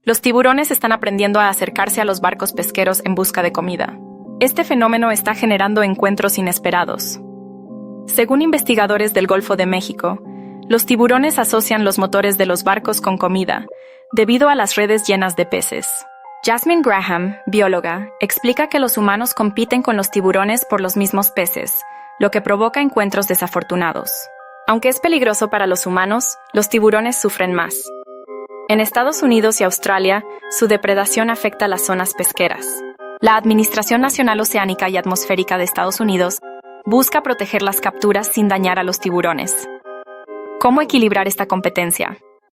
Los tiburones están aprendiendo a acercarse a los barcos pesqueros en busca de comida. Este fenómeno está generando encuentros inesperados. Según investigadores del Golfo de México, los tiburones asocian los motores de los barcos con comida, debido a las redes llenas de peces. Jasmine Graham, bióloga, explica que los humanos compiten con los tiburones por los mismos peces, lo que provoca encuentros desafortunados. Aunque es peligroso para los humanos, los tiburones sufren más. En Estados Unidos y Australia, su depredación afecta las zonas pesqueras. La Administración Nacional Oceánica y Atmosférica de Estados Unidos busca proteger las capturas sin dañar a los tiburones. ¿Cómo equilibrar esta competencia?